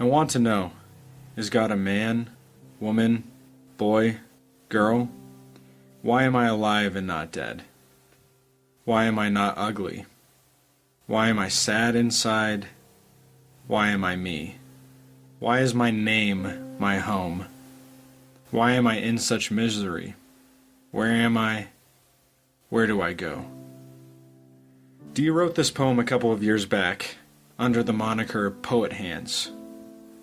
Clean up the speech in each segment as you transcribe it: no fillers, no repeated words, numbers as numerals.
I want to know, is God a man, woman, boy, girl? Why am I alive and not dead? Why am I not ugly? Why am I sad inside? Why am I me? Why is my name my home? Why am I in such misery? Where am I? Where do I go? Dee wrote this poem a couple of years back, under the moniker Poet Hands,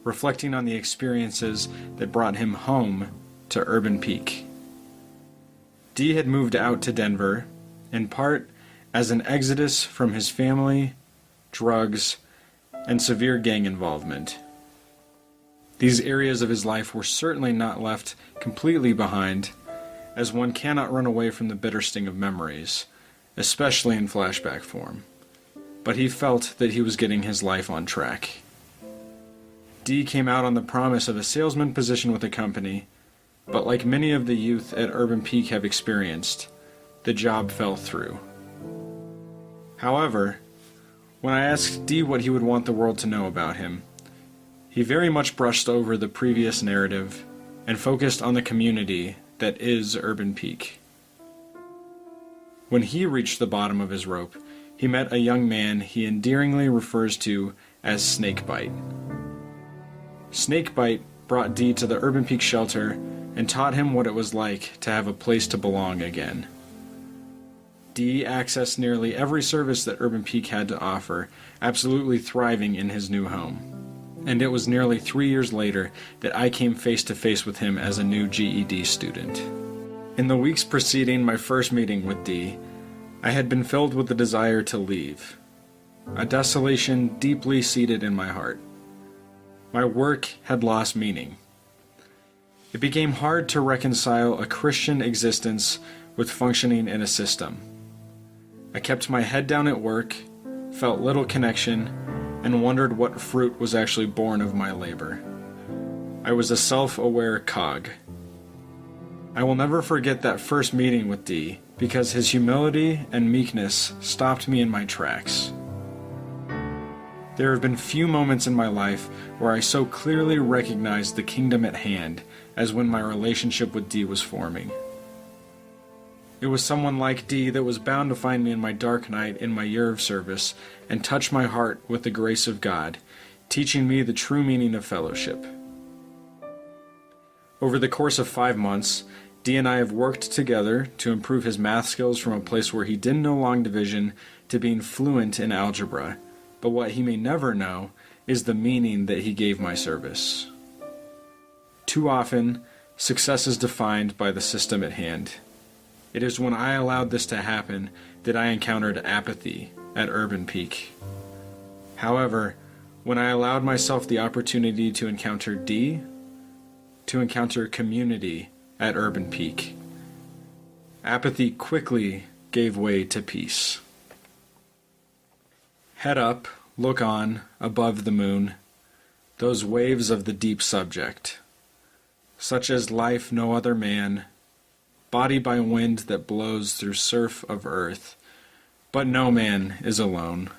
reflecting on the experiences that brought him home to Urban Peak. Dee had moved out to Denver, in part as an exodus from his family, drugs, and severe gang involvement. These areas of his life were certainly not left completely behind, as one cannot run away from the bitter sting of memories, especially in flashback form. But he felt that he was getting his life on track. Dee came out on the promise of a salesman position with a company, but like many of the youth at Urban Peak have experienced, the job fell through. However, when I asked Dee what he would want the world to know about him, he very much brushed over the previous narrative and focused on the community that is Urban Peak. When he reached the bottom of his rope, he met a young man he endearingly refers to as Snakebite. Snakebite brought Dee to the Urban Peak shelter and taught him what it was like to have a place to belong again. Dee accessed nearly every service that Urban Peak had to offer, absolutely thriving in his new home. And it was nearly 3 years later that I came face to face with him as a new GED student. In the weeks preceding my first meeting with Dee, I had been filled with the desire to leave, a desolation deeply seated in my heart. My work had lost meaning. It became hard to reconcile a Christian existence with functioning in a system. I kept my head down at work, felt little connection, and wondered what fruit was actually born of my labor. I was a self-aware cog. I will never forget that first meeting with Dee, because his humility and meekness stopped me in my tracks. There have been few moments in my life where I so clearly recognized the kingdom at hand as when my relationship with Dee was forming. It was someone like Dee that was bound to find me in my dark night in my year of service and touch my heart with the grace of God, teaching me the true meaning of fellowship. Over the course of 5 months, Dee and I have worked together to improve his math skills from a place where he didn't know long division to being fluent in algebra, but what he may never know is the meaning that he gave my service. Too often, success is defined by the system at hand. It is when I allowed this to happen that I encountered apathy at Urban Peak. However, when I allowed myself the opportunity to encounter Dee, to encounter community at Urban Peak, apathy quickly gave way to peace. Head up, look on, above the moon, those waves of the deep subject, such as life no other man, body by wind that blows through surf of earth, but no man is alone.